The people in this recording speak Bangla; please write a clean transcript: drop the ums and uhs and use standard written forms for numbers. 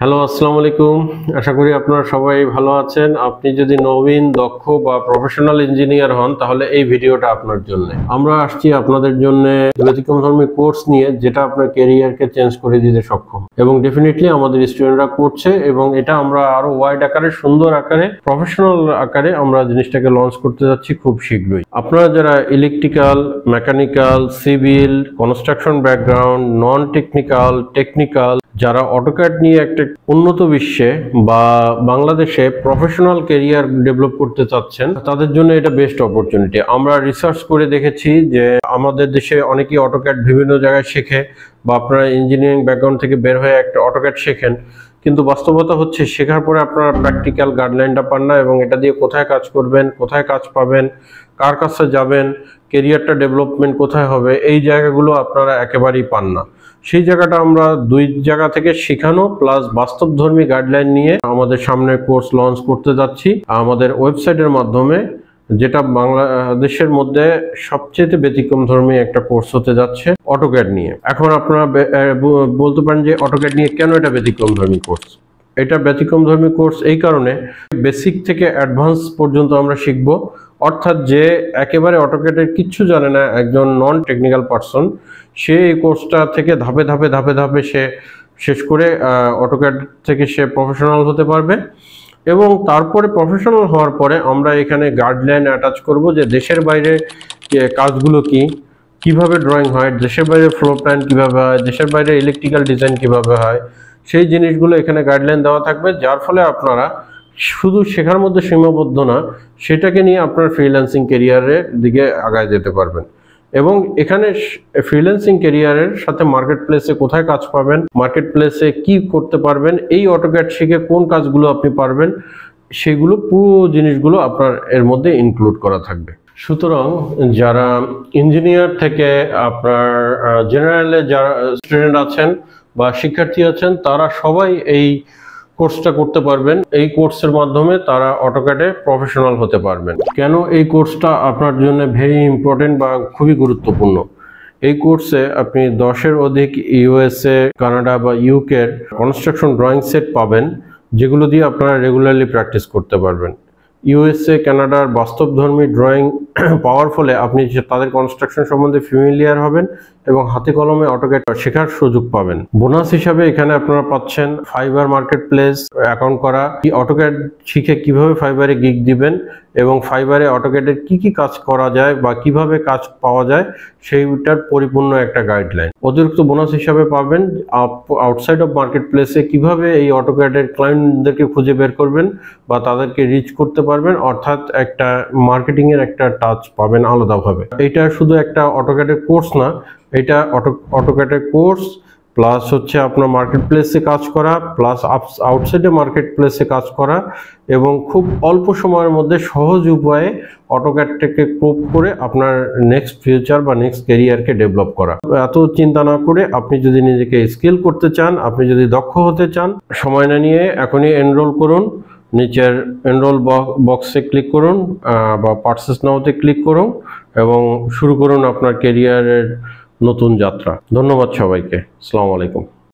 হ্যালো, আসসালামু আলাইকুম। আশা করি আপনারা সবাই ভালো আছেন। আপনি যদি নবীন, দক্ষ বা প্রফেশনাল ইঞ্জিনিয়ার হন তাহলে এই ভিডিওটা আপনার জন্য। আমরা আসছি আপনাদের জন্য ব্যতিক্রমধর্মী কোর্স নিয়ে, যেটা আপনার ক্যারিয়ারকে চেঞ্জ করে দিতে সক্ষম এবং ডেফিনেটলি আমাদের স্টুডেন্টরা করছে এবং এটা আমরা আরো ওয়াইড আকারে, সুন্দর আকারে, প্রফেশনাল আকারে আমরা জিনিসটাকে লঞ্চ করতে যাচ্ছি খুব শীঘ্রই। আপনারা যারা electrical, mechanical, civil, construction background, non technical, technical, যারা অটোক্যাড নিয়ে একটা উন্নত বিশ্বে বা বাংলাদেশে প্রফেশনাল ক্যারিয়ার ডেভেলপ করতে চাচ্ছেন, তাদের জন্য এটা বেস্ট অপরচুনিটি। আমরা রিসার্চ করে দেখেছি যে আমাদের দেশে অনেকেই অটোক্যাড বিভিন্ন জায়গায় শেখে বা আপনারা ইঞ্জিনিয়ারিং ব্যাকগ্রাউন্ড থেকে বের হয়ে একটা অটোক্যাড শেখেন, কিন্তু বাস্তবতা হচ্ছে শেখার পরে আপনারা প্র্যাকটিক্যাল গাইডলাইনটা পান না এবং এটা দিয়ে কোথায় কাজ করবেন, কোথায় কাজ পাবেন, কার কাছে যাবেন, ক্যারিয়ারটা ডেভেলপমেন্ট কোথায় হবে, এই জায়গাগুলো আপনারা একেবারেই পান না। সেই জায়গাটা আমরা দুই জায়গা থেকে শেখানো প্লাস বাস্তবধর্মী গাইডলাইন নিয়ে আমাদের সামনে কোর্স লঞ্চ করতে যাচ্ছি আমাদের ওয়েবসাইটের মাধ্যমে, যেটা বাংলাদেশের মধ্যে সবচেয়ে ব্যতিক্রমধর্মী একটা কোর্স হতে যাচ্ছে অটোক্যাড নিয়ে। এখন আপনারা বলতে পারেন যে অটোক্যাড নিয়ে কেন এটা ব্যতিক্রমধর্মী কোর্স? এটা ব্যতিক্রমধর্মী কোর্স এই কারণে, বেসিক থেকে অ্যাডভান্স পর্যন্ত আমরা শিখবো। অর্থাৎ যে একেবারে অটোক্যাডের কিচ্ছু জানে না, একজন নন টেকনিক্যাল পারসন, সে এই কোর্সটা থেকে ধাপে ধাপে ধাপে ধাপে সে শেষ করে অটোক্যাড থেকে সে প্রফেশনাল হতে পারবে। এবং তারপরে প্রফেশনাল হওয়ার পরে আমরা এখানে গাইডলাইন অ্যাটাচ করব যে দেশের বাইরে কাজগুলো কি, কিভাবে ড্রয়িং হয়, দেশের বাইরে ফ্লোর প্ল্যান কিভাবে হয়, দেশের বাইরে ইলেকট্রিক্যাল ডিজাইন কিভাবে হয়, সেই জিনিসগুলো এখানে গাইডলাইন দেওয়া থাকবে, যার ফলে আপনারা শুধু শেখার মধ্যে সীমাবদ্ধ না, সেটাকে নিয়ে আপনার ফ্রিল্যান্সিং ক্যারিয়ারের দিকে আগায় যেতে পারবেন। এবং এখানে ফ্রিল্যান্সিং ক্যারিয়ারের সাথে মার্কেট প্লেসে কোথায় কাজ পাবেন, মার্কেট প্লেসে কি করতে পারবেন, এই অটোক্যাড শিখে কোন কাজগুলো আপনি পারবেন, সেগুলো পুরো জিনিসগুলো আপনার এর মধ্যে ইনক্লুড করা থাকবে। সুতরাং যারা ইঞ্জিনিয়ার থেকে আপনার জেনারেলে যারা স্টুডেন্ট আছেন বা শিক্ষার্থী আছেন, তারা সবাই এই কোর্সটা করতে পারবেন। এই কোর্সের মাধ্যমে তারা অটোক্যাডে প্রফেশনাল হতে পারবেন। কেন এই কোর্সটা আপনার জন্য ভেরি ইম্পর্টেন্ট বা খুবই গুরুত্বপূর্ণ? এই কোর্সে আপনি 10-এর অধিক ইউএসএ, কানাডা বা ইউকের কনস্ট্রাকশন ড্রয়িং সেট পাবেন, যেগুলো দিয়ে আপনারা রেগুলারলি প্র্যাকটিস করতে পারবেন। ইউএসএ, কানাডার বাস্তবধর্মী ড্রয়িং পাওয়ার ফলে আপনি তাদের কনস্ট্রাকশন সম্বন্ধে ফ্যামিলিয়ার হবেন এবং হাতে কলমে অটোক্যাড শেখার সুযোগ পাবেন। বোনাস হিসাবে এখানে আপনারা পাচ্ছেন ফাইবার মার্কেট প্লেস অ্যাকাউন্ট করা, কি অটোক্যাড শিখে কিভাবে ফাইবারে গিগ দিবেন এবং ফাইবারে অটোক্যাডের কি কি কাজ করা যায় বা কিভাবে কাজ পাওয়া যায় সেইটার পরিপূর্ণ একটা গাইডলাইন। অতিরিক্ত বোনাস হিসাবে পাবেন আউটসাইড অফ মার্কেট প্লেসে কিভাবে এই অটোক্যাডের ক্লায়েন্টদেরকে খুঁজে বের করবেন বা তাদেরকে রিচ করতে পারবেন, অর্থাৎ একটা মার্কেটিং এর একটা টাচ পাবেন আলাদাভাবে। এটা শুধু একটা অটোক্যাডের কোর্স না, এটা অটোক্যাডের কোর্স প্লাস হচ্ছে আপনার মার্কেট প্লেসে কাজ করা, প্লাস আউটসাইডে মার্কেট প্লেসে কাজ করা এবং খুব অল্প সময়ের মধ্যে সহজ উপায়ে অটোক্যাডটাকে কোপ করে আপনার নেক্সট ফিউচার বা নেক্সট ক্যারিয়ারকে ডেভেলপ করা। এত চিন্তা না করে আপনি যদি নিজেকে স্কিল করতে চান, আপনি যদি দক্ষ হতে চান, সময় না নিয়ে এখনই এনরোল করুন। নিচের এনরোল বক্সে ক্লিক করুন বা পারচেস নাওতে ক্লিক করুন এবং শুরু করুন আপনার ক্যারিয়ারের নতুন যাত্রা। ধন্যবাদ সবাইকে। আসসালামু আলাইকুম।